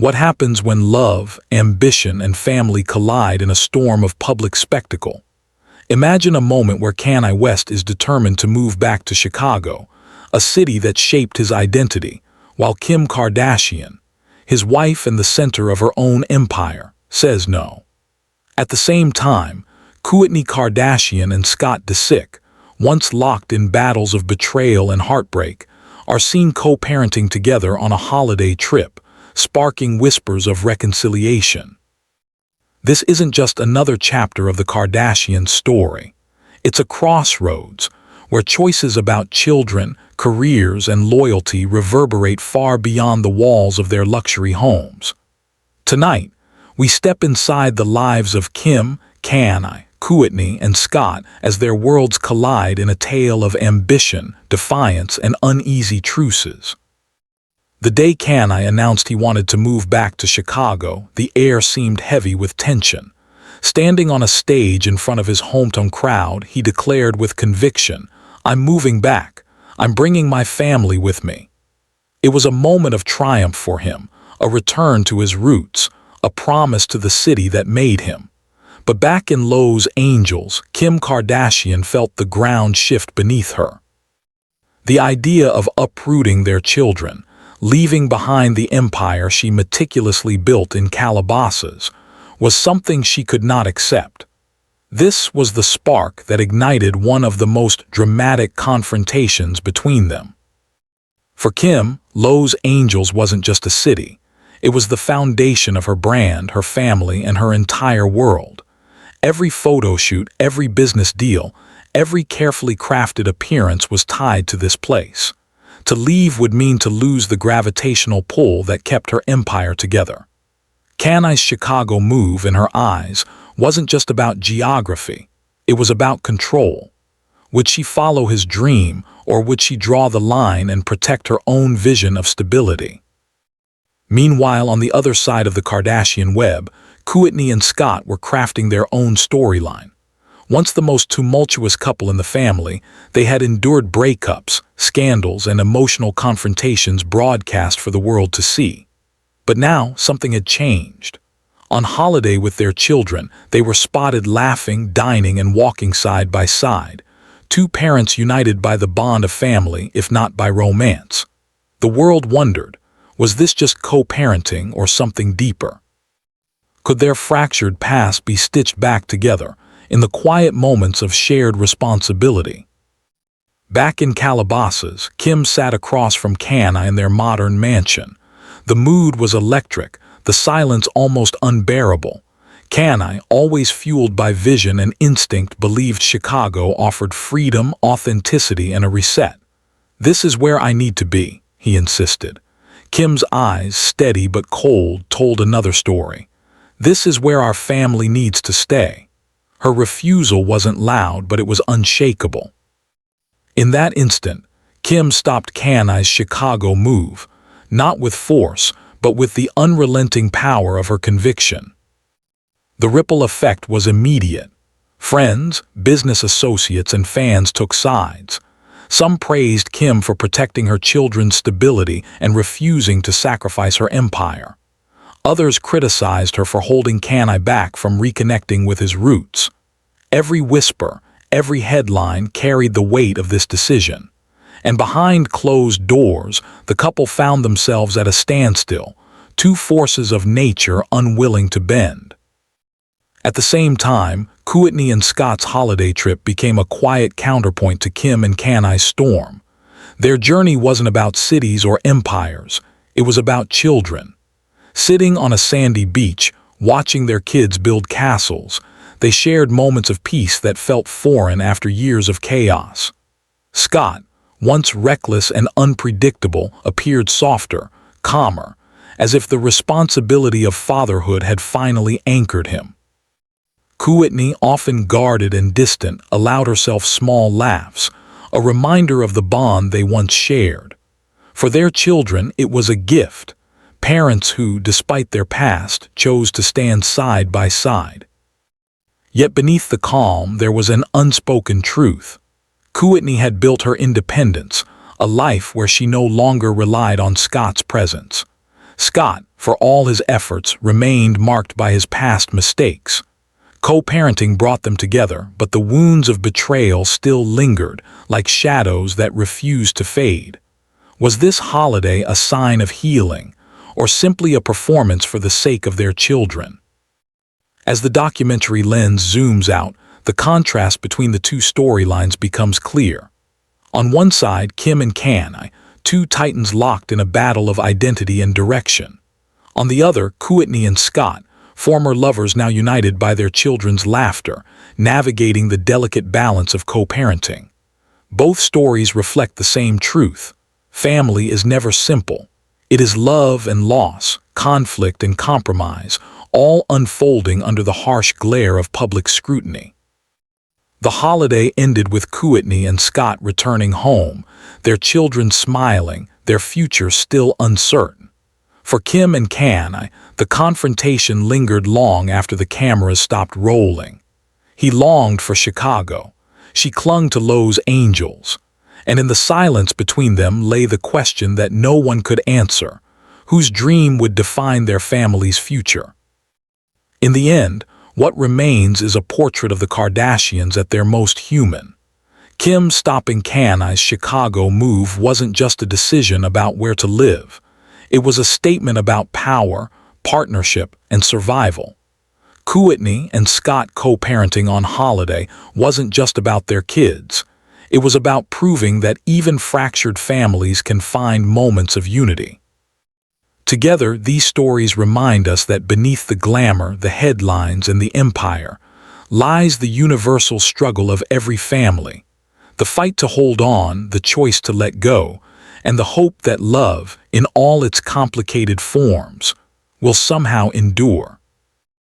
What happens when love, ambition, and family collide in a storm of public spectacle? Imagine a moment where Kanye West is determined to move back to Chicago, a city that shaped his identity, while Kim Kardashian, his wife and the center of her own empire, says no. At the same time, Kourtney Kardashian and Scott Disick, once locked in battles of betrayal and heartbreak, are seen co-parenting together on a holiday trip, sparking whispers of reconciliation. This isn't just another chapter of the Kardashian story. It's a crossroads where choices about children, careers, and loyalty reverberate far beyond the walls of their luxury homes. Tonight, we step inside the lives of Kim, Kanye, Kourtney, and Scott as their worlds collide in a tale of ambition, defiance, and uneasy truces. The day Kanye announced he wanted to move back to Chicago, the air seemed heavy with tension. Standing on a stage in front of his hometown crowd, he declared with conviction, "I'm moving back. I'm bringing my family with me." It was a moment of triumph for him, a return to his roots, a promise to the city that made him. But back in Los Angeles, Kim Kardashian felt the ground shift beneath her. The idea of uprooting their children, leaving behind the empire she meticulously built in Calabasas, was something she could not accept. This was the spark that ignited one of the most dramatic confrontations between them. For Kim, Los Angeles wasn't just a city. It was the foundation of her brand, her family, and her entire world. Every photo shoot, every business deal, every carefully crafted appearance was tied to this place. To leave would mean to lose the gravitational pull that kept her empire together. Kanye's Chicago move, in her eyes, wasn't just about geography. It was about control. Would she follow his dream, or would she draw the line and protect her own vision of stability? Meanwhile, on the other side of the Kardashian web, Kourtney and Scott were crafting their own storyline. Once the most tumultuous couple in the family, they had endured breakups, scandals, and emotional confrontations broadcast for the world to see. But now, something had changed. On holiday with their children, they were spotted laughing, dining, and walking side by side. Two parents united by the bond of family, if not by romance. The world wondered, was this just co-parenting or something deeper? Could their fractured past be stitched back together in the quiet moments of shared responsibility? Back in Calabasas, Kim sat across from Kanye in their modern mansion. The mood was electric, the silence almost unbearable. Kanye, always fueled by vision and instinct, believed Chicago offered freedom, authenticity, and a reset. "This is where I need to be," he insisted. Kim's eyes, steady but cold, told another story. "This is where our family needs to stay." Her refusal wasn't loud, but it was unshakable. In that instant, Kim stopped Kanye's Chicago move, not with force, but with the unrelenting power of her conviction. The ripple effect was immediate. Friends, business associates, and fans took sides. Some praised Kim for protecting her children's stability and refusing to sacrifice her empire. Others criticized her for holding Kanye back from reconnecting with his roots. Every whisper, every headline carried the weight of this decision. And behind closed doors, the couple found themselves at a standstill, two forces of nature unwilling to bend. At the same time, Kourtney and Scott's holiday trip became a quiet counterpoint to Kim and Kanye's storm. Their journey wasn't about cities or empires, it was about children. Sitting on a sandy beach, watching their kids build castles, they shared moments of peace that felt foreign after years of chaos. Scott, once reckless and unpredictable, appeared softer, calmer, as if the responsibility of fatherhood had finally anchored him. Kourtney, often guarded and distant, allowed herself small laughs, a reminder of the bond they once shared. For their children, it was a gift. Parents who, despite their past, chose to stand side by side. Yet beneath the calm, there was an unspoken truth. Kourtney had built her independence, a life where she no longer relied on Scott's presence. Scott, for all his efforts, remained marked by his past mistakes. Co-parenting brought them together, but the wounds of betrayal still lingered, like shadows that refused to fade. Was this holiday a sign of healing, or simply a performance for the sake of their children? As the documentary lens zooms out, the contrast between the two storylines becomes clear. On one side, Kim and Kanye, two titans locked in a battle of identity and direction. On the other, Kourtney and Scott, former lovers now united by their children's laughter, navigating the delicate balance of co-parenting. Both stories reflect the same truth. Family is never simple. It is love and loss, conflict and compromise, all unfolding under the harsh glare of public scrutiny. The holiday ended with Kourtney and Scott returning home, their children smiling, their future still uncertain. For Kim and Kanye, the confrontation lingered long after the cameras stopped rolling. He longed for Chicago. She clung to Los Angeles. And in the silence between them lay the question that no one could answer: whose dream would define their family's future? In the end, what remains is a portrait of the Kardashians at their most human. Kim stopping Kanye's Chicago move wasn't just a decision about where to live. It was a statement about power, partnership, and survival. Kourtney and Scott co-parenting on holiday wasn't just about their kids. It was about proving that even fractured families can find moments of unity. Together, these stories remind us that beneath the glamour, the headlines, and the empire, lies the universal struggle of every family. The fight to hold on, the choice to let go, and the hope that love, in all its complicated forms, will somehow endure.